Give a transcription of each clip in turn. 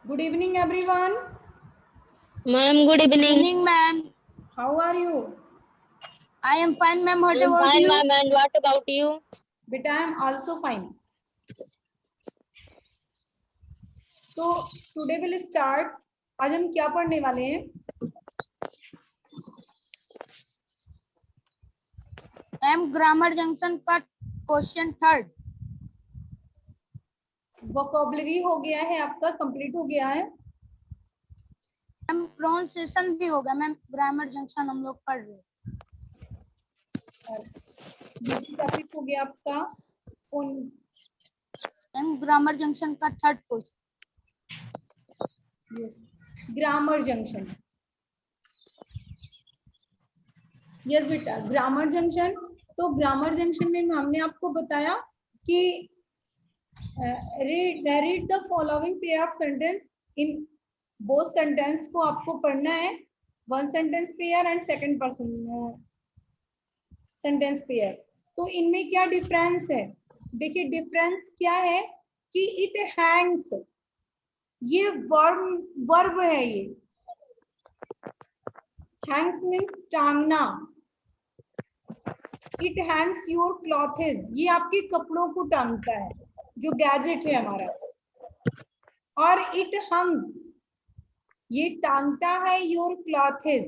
Good evening, everyone. Ma'am, good evening. Evening, ma'am. How are you? I am fine, ma'am. What I'm about fine, you? ma'am. And what about you? Beta, I am also fine. तो today we'll start. आज हम क्या पढ़ने वाले हैं? Ma'am, grammar junction का question third. Vocabulary हो गया है आपका, कंप्लीट हो गया है. मैम प्रोनाउंसिएशन भी होगा. मैम ग्रामर जंक्शन हम लोग पढ़ रहे हैं. ये भी टॉपिक हो गया आपका. मैम ग्रामर जंक्शन का third question. Yes, grammar junction. Yes बेटा, ग्रामर जंक्शन. तो ग्रामर जंक्शन में हमने आपको बताया कि read the following pair of sentence in both sentence को आपको पढ़ना है. One sentence pair and second person sentence pair. तो इनमें क्या डिफरेंस है? देखिए डिफरेंस क्या है कि इट हैंग्स, ये वर्ब है. ये हैंग्स मीन्स टांगना. इट हैंग्स योर क्लॉथेस, ये आपके कपड़ों को टांगता है, जो गैजेट है हमारा. और इट हंग, ये टांगता है योर क्लॉथेस,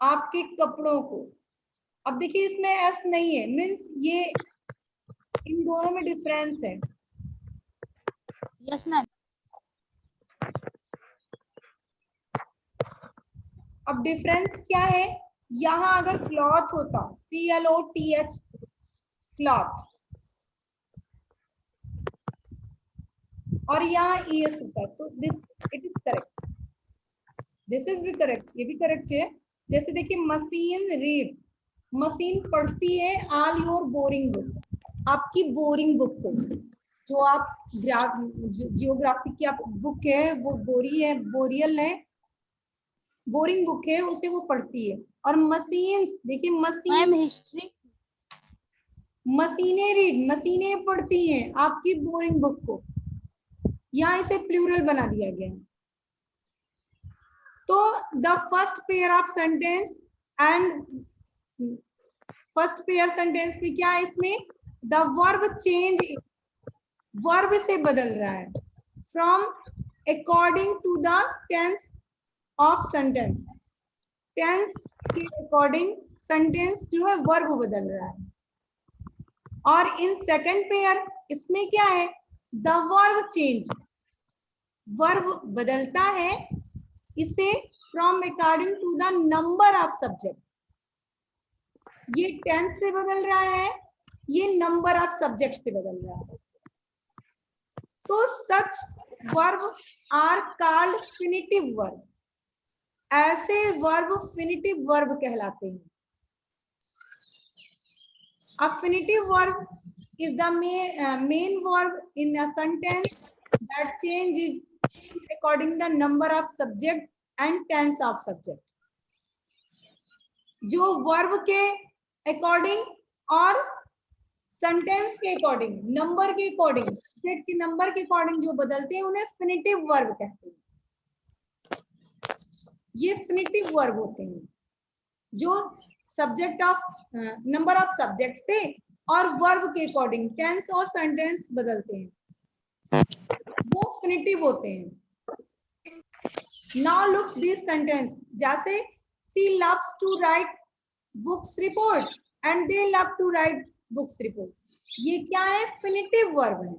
आपके कपड़ों को. अब देखिए इसमें एस नहीं है, मीन्स ये इन दोनों में डिफरेंस है. Yes ma'am. अब डिफरेंस क्या है? यहाँ अगर क्लॉथ होता, CLOTH, क्लॉथ, और यहाँ ES होता, तो this it is correct. This is भी करेक्ट, ये भी करेक्ट है. जैसे देखिए मशीन रीड, मशीन पढ़ती है ऑल योर बोरिंग बुक, आपकी बोरिंग बुक को. जो आप जियोग्राफी की आप बुक है, वो बोरियल है, बोरिंग बुक है, उसे वो पढ़ती है. और मशीन्स, देखिए मैम हिस्ट्री. मशीनें रीड, मशीनें पढ़ती हैं आपकी बोरिंग बुक को. यहाँ इसे प्लूरल बना दिया गया है. तो the first pair of sentence and first pair sentence में क्या है? इसमें द वर्ब चेंज, वर्ब से बदल रहा है. From according to the tense of sentence, tense के अकॉर्डिंग सेंटेंस जो है वर्ब बदल रहा है. और इन सेकंड पेयर इसमें क्या है? द वर्ब चेंज, वर्ब बदलता है इसे from according to the number of subject. ये टेंस से बदल रहा है, ये नंबर ऑफ सब्जेक्ट से बदल रहा है. तो सच वर्ब आर कॉल्ड फिनिटिव वर्ब, ऐसे वर्ब फिनिटिव वर्ब कहलाते हैं. A finite verb is the main verb in a sentence that change according the number of subject and tense of subject. जो वर्ब के अकॉर्डिंग और सेंटेंस के अकॉर्डिंग, नंबर के according, subject के number के according जो बदलते हैं, उन्हें फिनिटिव वर्ब कहते हैं. ये फिनिटिव वर्ब होते हैं जो subject of number of subject से और वर्ब के अकॉर्डिंग टेंस और सेंटेंस बदलते हैं, वो फिनिटिव होते हैं. नाउ लुक दिस सेंटेंस, जैसे she loves to write books report and they love to write books report. ये क्या है? फिनिटिव वर्ब है.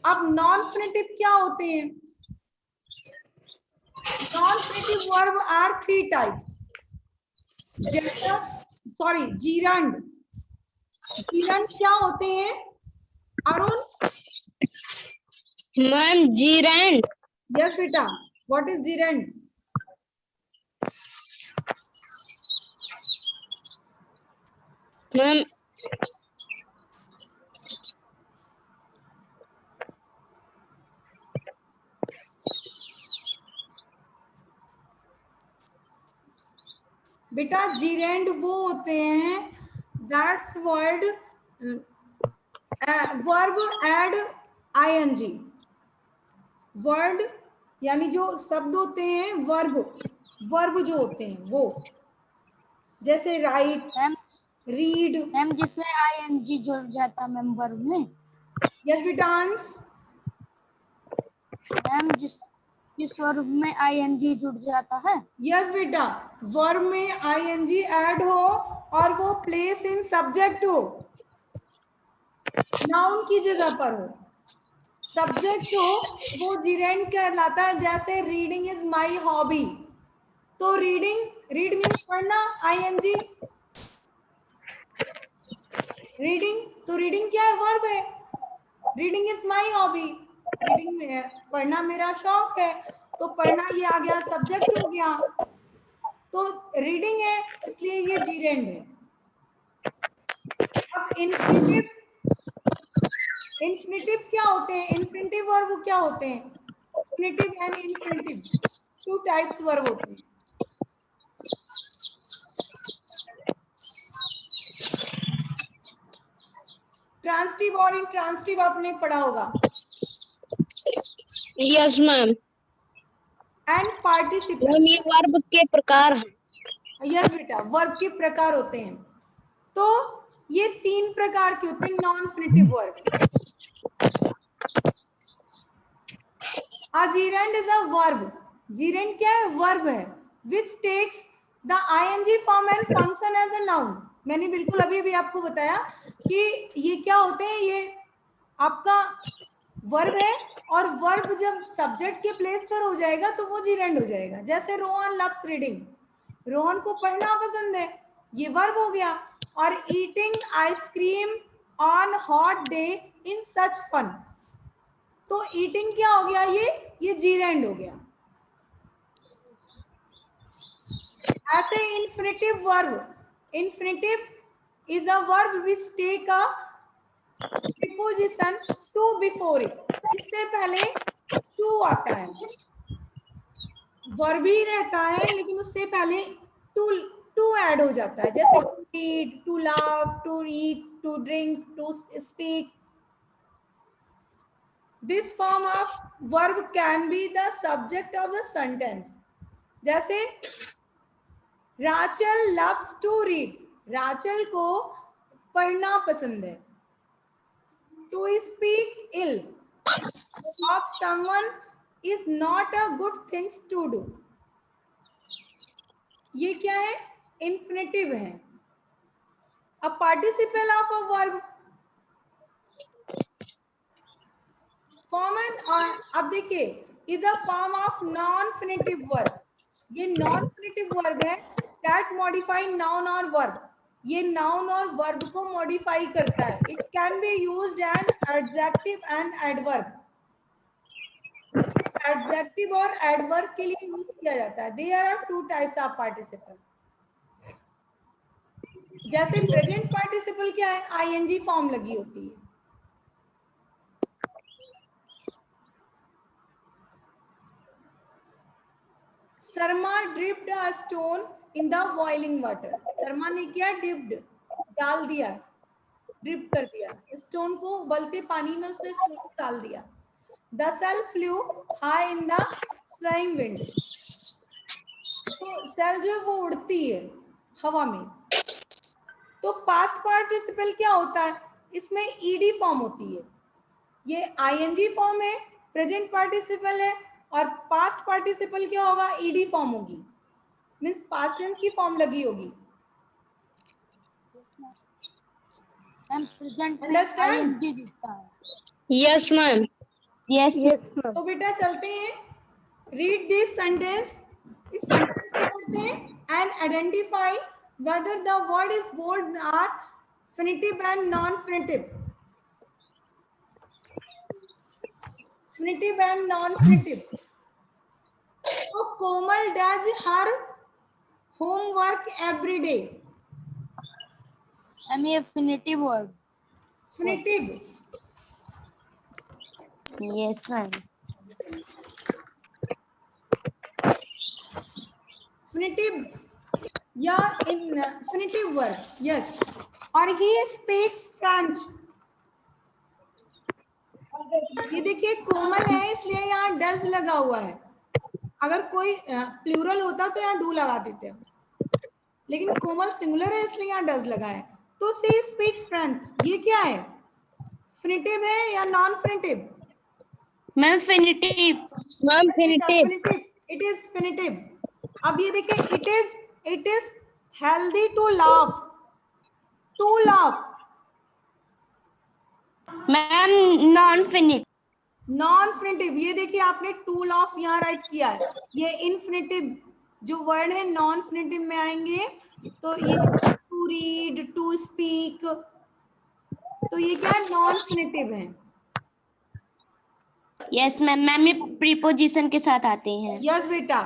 अब नॉन फिनिटिव क्या होते हैं? Non finitive verb are 3 types. Sorry, gerund. Gerund क्या होते हैं अरुण? Ma'am, gerund. यस बेटा, व्हाट इज जीरंड? Ma'am, बेटा जीरेंड वो होते हैं, that's word verb add ING. Word यानी जो शब्द होते हैं, वर्ब जो होते हैं वो, जैसे राइट, मैम रीड। मैम जिसमें आईएनजी जुड़ जाता मैम वर्ब में। यस बेटांस। मैम जिस वर्ब में आईएनजी जुड़ जाता है। यस बेटा, वर्ब में आईएनजी ऐड हो और वो प्लेस इन सब्जेक्ट हो, नाउन की जगह पर हो, सब्जेक्ट हो, वो जीरेंड कहलाता है। जैसे रीडिंग इज माई हॉबी, तो रीड मीन्स पढ़ना, आईएनजी रीडिंग, तो रीडिंग क्या है, वर्ब है। Reading is my hobby, reading पढ़ना मेरा शौक है, तो पढ़ना ये आ गया, सब्जेक्ट हो गया, तो रीडिंग है, इसलिए ये जीरेंड है। अब इन्फिनिटिव क्या होते हैं, इन्फिनिटिव वर्ब क्या होते हैं, infinitive and infinitive, two types verb होते हैं। ट्रांसटिव और इंट्रांसटिव आपने पढ़ा होगा। Yes ma'am. And participle. Ma'am ये वर्ब के प्रकार हैं। यस बेटा, वर्ब के प्रकार होते हैं। तो ये 3 प्रकार के होते हैं non infinitive verb. A gerund is a verb. Gerund क्या है, वर्ब है, which takes the ing form and function as a noun. मैंने बिल्कुल अभी आपको बताया कि ये क्या होते हैं, ये आपका वर्ब है, और वर्ब जब सब्जेक्ट के प्लेस पर हो जाएगा तो वो जीरेंड हो जाएगा। जैसे रोहन लव्स रीडिंग, रोहन को पढ़ना पसंद है, ये वर्ब हो गया। और eating ice cream on hot day in such fun, तो ईटिंग क्या हो गया, ये जीरेंड हो गया। ऐसे infinitive verb, infinitive is a verb which take a preposition to before it, इससे पहले टू आता है, वर्ब ही रहता है लेकिन उससे पहले टू ऐड हो जाता है। जैसे to read, to laugh, to eat, to drink, to speak. This form of verb can be the subject of the sentence. जैसे Rachel loves to read, Rachel को पढ़ना पसंद है। To speak ill of someone is not a good thing to do, ये क्या है, infinitive है। A participle of a verb form and, अब देखिए, is a form of non infinitive verb. ये नॉन इन्फिनिटिव वर्ब है दैट मॉडिफाई नाउन और verb, ये नाउन और वर्ब को मॉडिफाई करता है। It can be used an adjective and adverb, adjective और एडवर्ब के लिए यूज किया जाता है। There are 2 types of participle. जैसे प्रेजेंट पार्टिसिपल क्या है, आईएनजी फॉर्म लगी होती है। Sharma dipped a stone in the boiling water, Sharma ने क्या डिप्ड, डाल दिया, ड्रिप कर दिया, स्टोन को उबलते पानी में उसने स्टोन को डाल दिया। The sail flew high in the sling wind, तो सेल जो है वो उड़ती है हवा में। तो पास्ट पार्टिसिपल क्या होता है, इसमें ईडी फॉर्म होती है, ये आईएनजी फॉर्म है, प्रेजेंट पार्टिसिपल है, और पास्ट पार्टिसिपल क्या होगा, ईडी फॉर्म होगी, मींस पास्ट टेंस की फॉर्म लगी होगी। मैम प्रेजेंट में अंडरस्टैंड? आईएनजी जुड़ता है। Yes ma'am. Yes ma'am. तो बेटा चलते हैं, रीड दिस सेंटेंस, इस सेंटेंस को पढ़ते हैं and identify whether the word is bold or infinitive and non-infinitive, infinitive and non-infinitive. So Komal does her homework every day. Ma'am ये infinitive verb. Infinitive. Yes ma'am. Infinitive या infinitive verb. Yes. Or he speaks French. ये देखिए कोमल है इसलिए यहाँ does लगा हुआ है, अगर कोई प्लूरल होता तो यहाँ डू लगा देते हैं, लेकिन कोमल सिंगुलर है इसलिए यहाँ डज लगा है। तो सी स्पीक्स फ्रेंच, ये क्या है, फिनिटिव है या non finitive? Ma'am finitive. Ma'am finitive. It is finitive. अब ये देखिए it is healthy to laugh, to laugh. Ma'am non finite. Non finitive, ये देखिए आपने टू लाफ यहाँ राइट किया है, ये इनफिनिटिव जो वर्ड है नॉन फिनिटिव में आएंगे। तो ये टू रीड, टू स्पीक, तो ये क्या है, नॉन फिनिटिव है। यस मैम, मैम ये प्रीपोजिशन के साथ आते हैं। यस बेटा,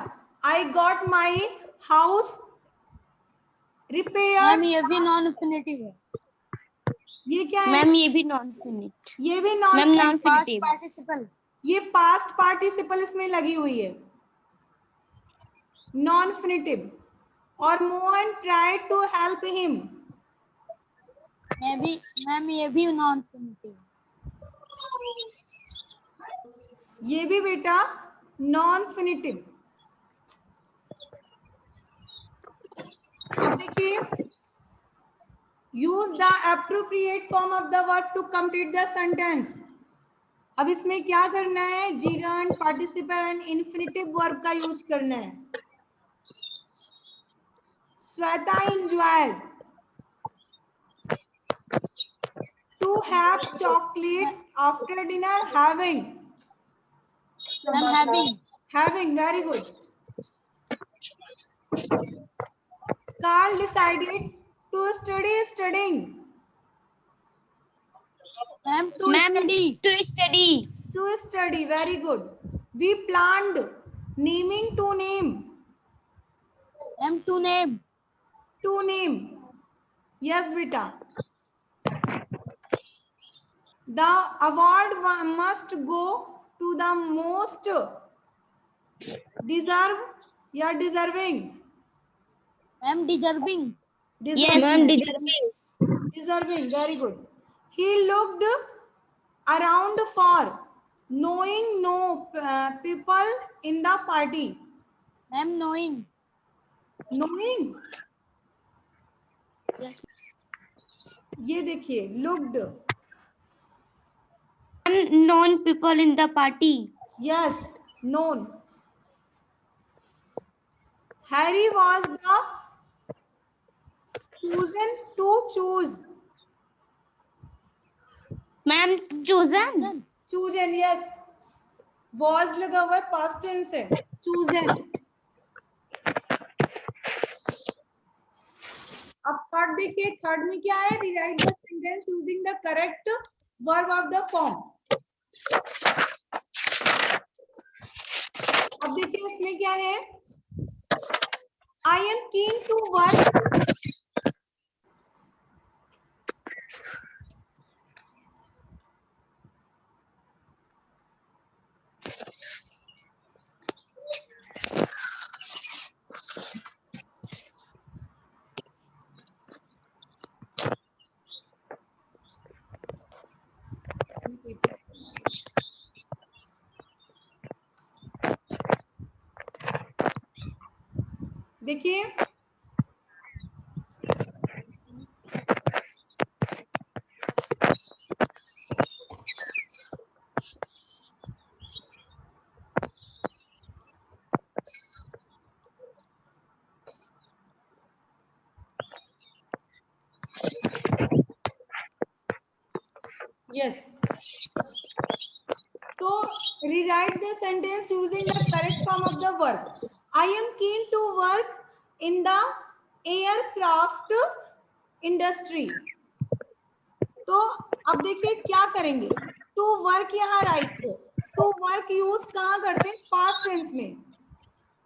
I got my house repair. Ma'am ये भी नॉन इन्फिनिटिव है। ये क्या है मैम ये भी नॉन फिनिट। ये भी non ma'am non past finitive. Participle. ये पास्ट पार्टिसिपल इसमें लगी हुई है, नॉन फिनिटिव। और Mohan try to help him, ma'am ये भी नॉन इन्फिनिटिव। ये भी बेटा नॉन फिनिटिव। अब देखिए, use the appropriate form of the verb to complete the sentence. अब इसमें क्या करना है, gerund, participle and infinitive verb का यूज करना है। Shweta enjoys to have chocolate after dinner, having very good. Carl decided to study, studying. Ma'am to study. To study. To study, very good. We planned naming, to name. Ma'am to name. To name. Yes beta. The award must go to the most या deserving. Ma'am deserving. Yes ma'am ma'am. Deserving, very good. He looked around for knowing no people in the party. Ma'am knowing. Knowing, yes ये देखिए looked, non people in the party. yes, known. Harry was the chosen to choose. Ma'am chosen. Chosen, yes. Was लगा हुआ है, past tense है, chosen. अब third देखिए, third में क्या है, rewrite the sentence using the correct verb of the form. अब देखिए इसमें क्या है, I am keen to work. देखिए yes, तो rewrite the sentence using the correct form of the verb. I am keen to work in the aircraft industry. तो अब देखिए क्या करेंगे, टू वर्क यहाँ राइट, टू वर्क यूज कहाँ करते हैं, पास्ट टेंस में,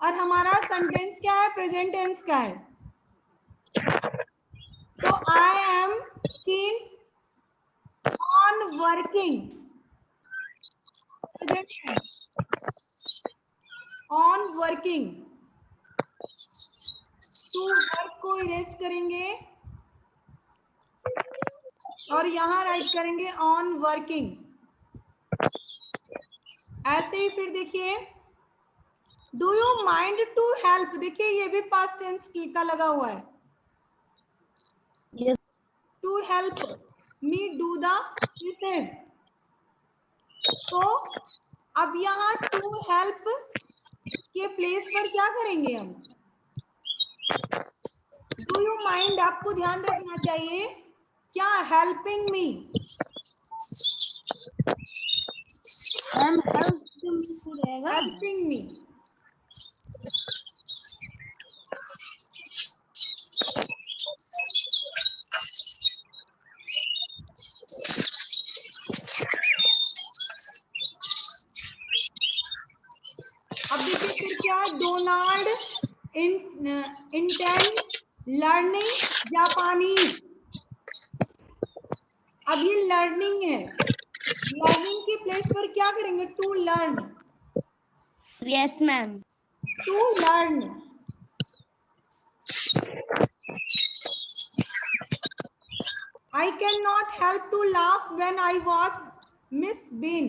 और हमारा सेंटेंस क्या है, प्रेजेंट टेंस का है। तो I am keen on working, on working, to work को इरेज करेंगे और यहाँ राइट करेंगे ऑन वर्किंग। ऐसे ही फिर देखिए, do you mind to help, देखिए ये भी पास्ट टेंस का लगा हुआ है। Yes. To help me do the dishes. तो अब यहाँ टू हेल्प के प्लेस पर क्या करेंगे हम? डू यू माइंड आपको ध्यान रखना चाहिए क्या, हेल्पिंग मी। मैम हेल्प रहेगा। Helping me. अब देखिए फिर क्या, डोनाल्ड इंटेंड लर्निंग जापानीज। अब ये लर्निंग है, लर्निंग की प्लेस पर क्या करेंगे? To learn. Yes, ma'am. To learn. I cannot help to laugh when I was Miss Bean.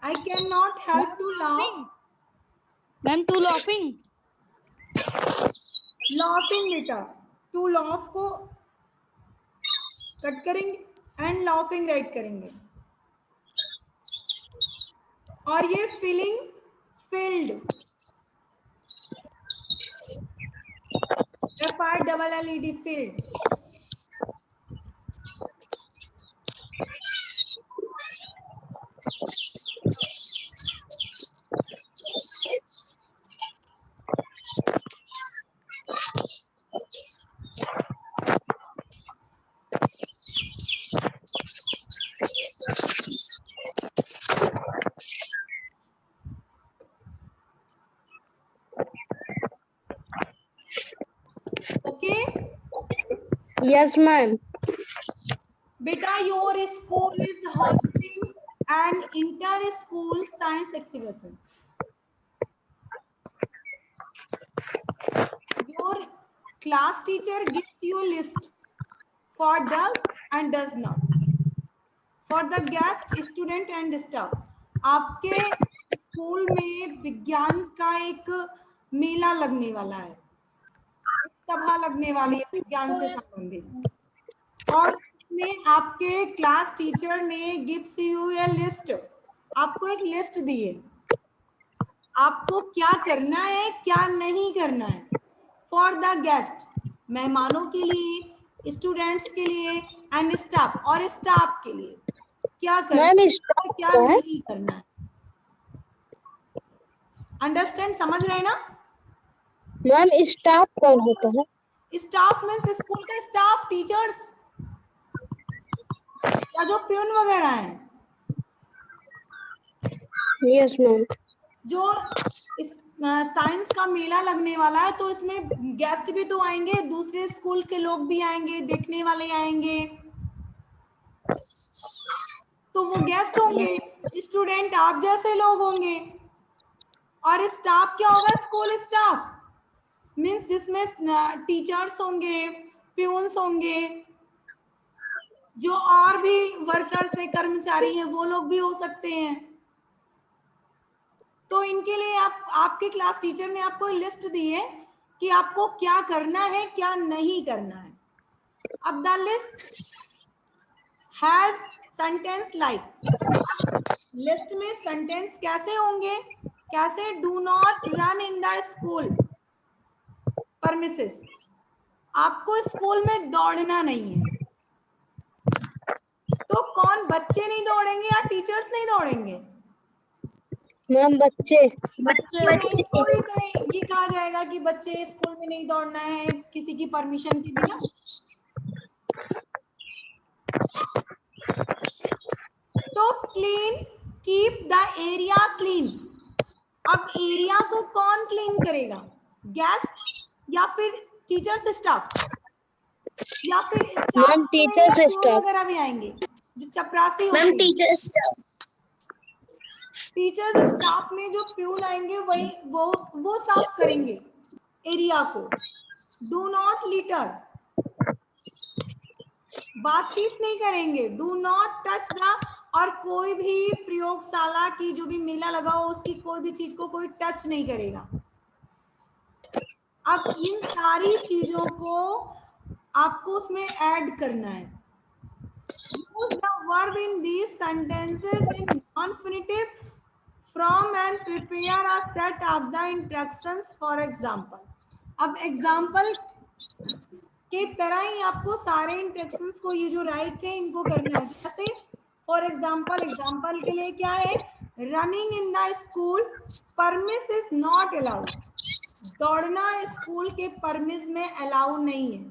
I cannot help to laugh. Ma'am to laughing। Laughing बेटा, to laugh को cut करेंगे and laughing write करेंगे। और ये feeling filled, FILLED filled। Okay, Yes, ma'am. beta, your school is hosting an inter-school science exhibition. Your class teacher gives you a list for does and does not, for the guest, student and staff. आपके school में विज्ञान का एक मेला लगने वाला है, सभा लगने वाली है विज्ञान से संबंधित, और उसमें आपके क्लास टीचर ने गिव्स यू ए लिस्ट, आपको एक लिस्ट दी है, आपको क्या करना है क्या नहीं करना है। फॉर द गेस्ट, मेहमानों के लिए, स्टूडेंट्स के लिए, एंड स्टाफ, और स्टाफ के लिए क्या करना मैम है स्टाफ और क्या क्या है? नहीं करना है। अंडरस्टैंड, समझ रहे हैं ना? मैम स्टाफ कौन होता है? स्टाफ मीन्स स्कूल का स्टाफ, टीचर्स या जो प्यून वगैरह हैं। Yes ma'am. जो इस साइंस का मेला लगने वाला है तो इसमें गेस्ट भी तो आएंगे, दूसरे स्कूल के लोग भी आएंगे, देखने वाले आएंगे, तो वो गेस्ट होंगे, स्टूडेंट आप जैसे लोग होंगे। और स्टाफ क्या होगा? स्कूल स्टाफ मीन्स जिसमें टीचर्स होंगे, प्यून्स होंगे, जो और भी वर्कर्स है, कर्मचारी हैं, वो लोग भी हो सकते हैं। तो इनके लिए आपके क्लास टीचर ने आपको लिस्ट दी है कि आपको क्या करना है क्या नहीं करना है। अब the list has sentence like, list में सेंटेंस कैसे होंगे? कैसे? Do not run in the school premises, आपको स्कूल में दौड़ना नहीं है। तो कौन, बच्चे नहीं दौड़ेंगे या टीचर्स नहीं दौड़ेंगे? मैम बच्चे। बच्चे तो ये कहा जाएगा कि बच्चे स्कूल में नहीं दौड़ना है किसी की परमिशन के बिना। तो clean, keep the area clean. अब एरिया को कौन क्लीन करेगा? गेस्ट या फिर टीचर्स स्टाफ, या फिर मैम स्टाफ टीचर्स स्टाफ। वगैरह भी आएंगे जो चपरासी होते मैम हैं। टीचर्स। टीचर्स स्टाफ में जो प्यून आएंगे वही वो साफ करेंगे एरिया को। डू नॉट लिटर, बातचीत नहीं करेंगे, डू नॉट टच द, और कोई भी प्रयोगशाला की जो भी मेला लगा हो उसकी कोई भी चीज को कोई टच नहीं करेगा। अब इन सारी चीजों को आपको उसमें ऐड करना है। use the verb in these sentences in non-infinitive from and prepare a set of the instructions for example। अब एग्जाम्पल के तरह ही आपको सारे इंस्ट्रक्शंस को, ये जो राइट है इनको करना है। जैसे फॉर एग्जाम्पल, एग्जाम्पल के लिए क्या है, running in the school premise is not allowed, दौड़ना स्कूल के परमिस में अलाउ नहीं है,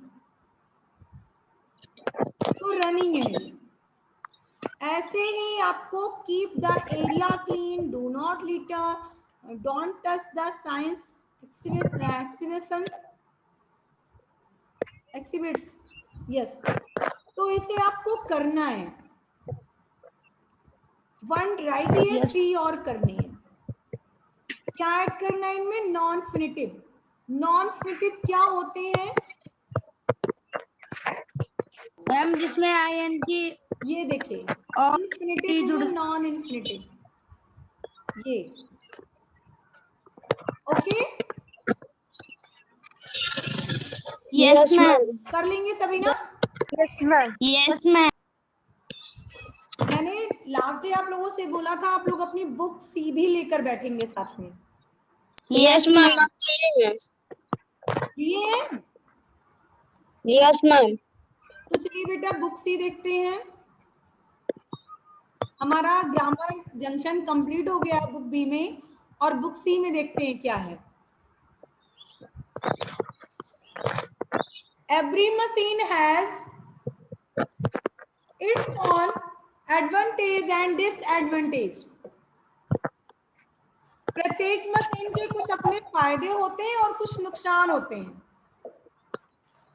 तो रनिंग है। ऐसे ही आपको keep the area clean, do not litter, don't touch the science exhibits, yes, तो इसे आपको करना है। 1 राइट है, 3 और करने हैं। क्या ऐड करना है इनमें, नॉन फिनिटिव। नॉन फिनिटिव क्या होते हैं मैम जिसमें आईएनजी, ये देखिए, और इन्फिनिटिव और नॉन इन्फिनिटिव, ये ओके। Yes, ma'am. कर लेंगे सभी ना। Yes, ma'am. मैंने लास्ट डे आप लोगों से बोला था आप लोग अपनी बुक सी भी लेकर बैठेंगे साथ में, Yes, ma'am. ये है। Yes ma'am. तो चलिए बेटा बुक सी देखते हैं। हमारा ग्रामर जंक्शन कंप्लीट हो गया बुक बी में, और बुक सी में देखते हैं क्या है। Every machine has its own advantage and disadvantage. प्रत्येक मशीन के कुछ अपने फायदे होते हैं और कुछ नुकसान होते हैं।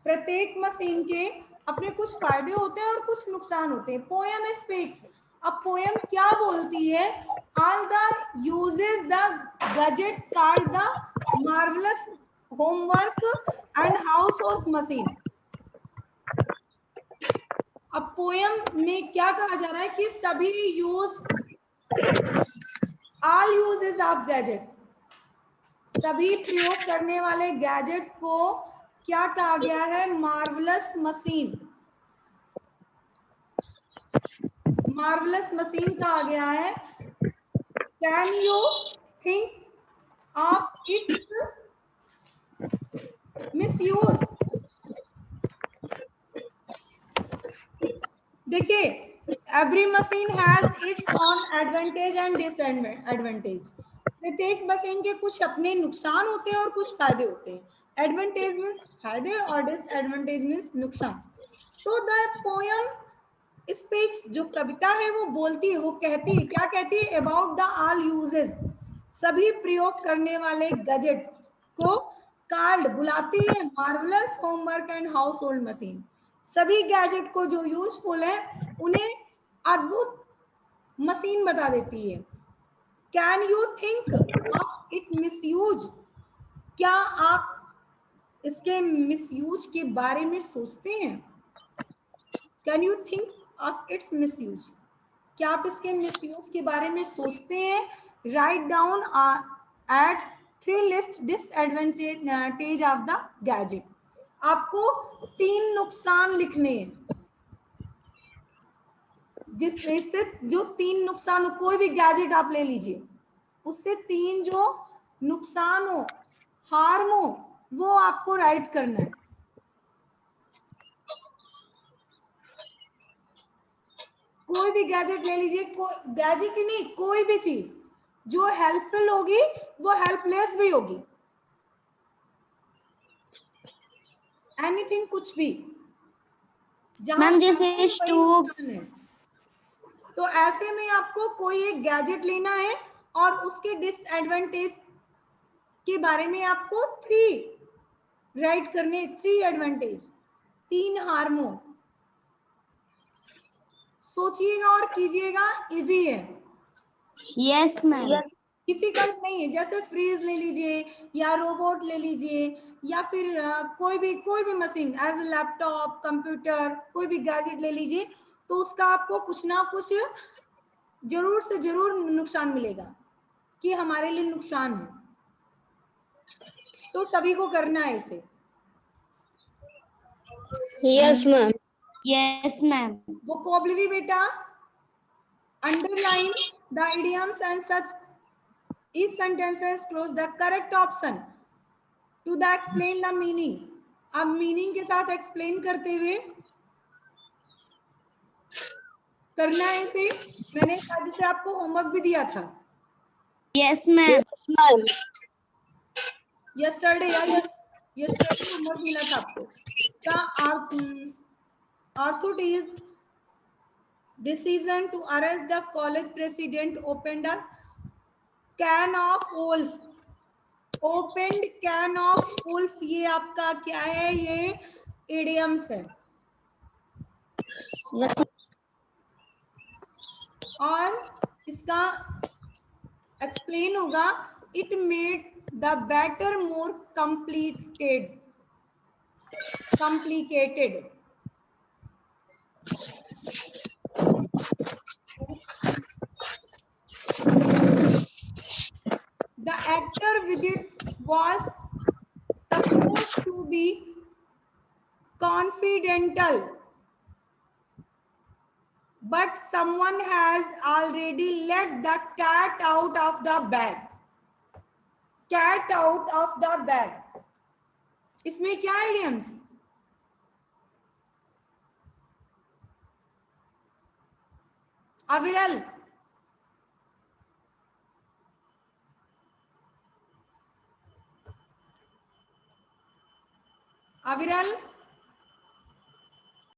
प्रत्येक मशीन के अपने कुछ फायदे होते हैं और कुछ नुकसान होते हैं। पोएम स्पीक्स, अब पोएम क्या बोलती है, all the uses the gadget called the marvellous homework and house hold machine. अब पोएम में क्या कहा जा रहा है कि सभी use, all uses of gadget, सभी प्रयोग करने वाले गैजेट को क्या कहा गया है, मार्वलस मशीन। मार्वलस मशीन कहा गया है। Can you think of its misuse. देखिए, every machine has its own advantage and disadvantage. प्रत्येक मशीन के कुछ अपने नुकसान होते हैं और कुछ फायदे होते हैं। एडवांटेज मीन्स फायदे और डिसएडवांटेज मीन्स नुकसान। तो द पोयम स्पीक्स, जो कविता है वो बोलती है, वो कहती है, क्या कहती है, अबाउट द ऑल यूजेस, सभी प्रयोग करने वाले गैजेट को कार्ड बुलाती है marvellous homework and house hold machine. सभी गैजेट को जो यूजफुल है उन्हें अद्भुत मशीन बता देती है। Can you think of it misuse, क्या आप इसके मिसयूज के बारे में सोचते हैं। Can you think of its misuse, क्या आप इसके मिसयूज के बारे में सोचते हैं। Write down at 3 list disadvantage of the gadget. आपको 3 नुकसान लिखने हैं, जिससे जो 3 नुकसान हो, कोई भी गैजेट आप ले लीजिए, उससे 3 जो नुकसान हो, हार्म हो, वो आपको राइट करना है। कोई भी गैजेट ले लीजिए, गैजेट ही नहीं, कोई भी चीज जो हेल्पफुल होगी वो हेल्पलेस भी होगी। एनीथिंग, कुछ भी, मैम जैसे स्टोव, तो ऐसे में आपको कोई एक गैजेट लेना है और उसके डिसएडवांटेज के बारे में आपको 3 राइट करने, 3 एडवांटेज, 3 हार्मो। सोचिएगा और कीजिएगा, इजी है। Yes ma'am. डिफिकल्ट नहीं है, जैसे फ्रीज ले लीजिए या रोबोट ले लीजिए या फिर कोई भी मशीन एज लैपटॉप, कंप्यूटर, कोई भी गैजेट ले लीजिए, तो उसका आपको कुछ ना कुछ जरूर से जरूर नुकसान मिलेगा कि हमारे लिए नुकसान है, तो सभी को करना है इसे। Yes, ma'am. Yes, ma'am. Vocabulary बेटा, underline the idioms and such each sentences close the correct option to the explain the meaning। अब मीनिंग के साथ एक्सप्लेन करते हुए करना है इसे। मैंने शायद से आपको होमवर्क भी दिया था Yes, ma'am. Yes, ma'am. Yesterday या यस्टरडे होमवर्क मिला था आपको। The authorities decision to arrest the college president opened a can of wolf। Opened can of wolf, ये आपका क्या है, ये इडियम्स है। Yes. और इसका एक्सप्लेन होगा it made the better more complicated. The actor visit was supposed to be confidential, but someone has already let the cat out of the bag। cat out of the bag, इसमें क्या idioms? अविरल, अविरल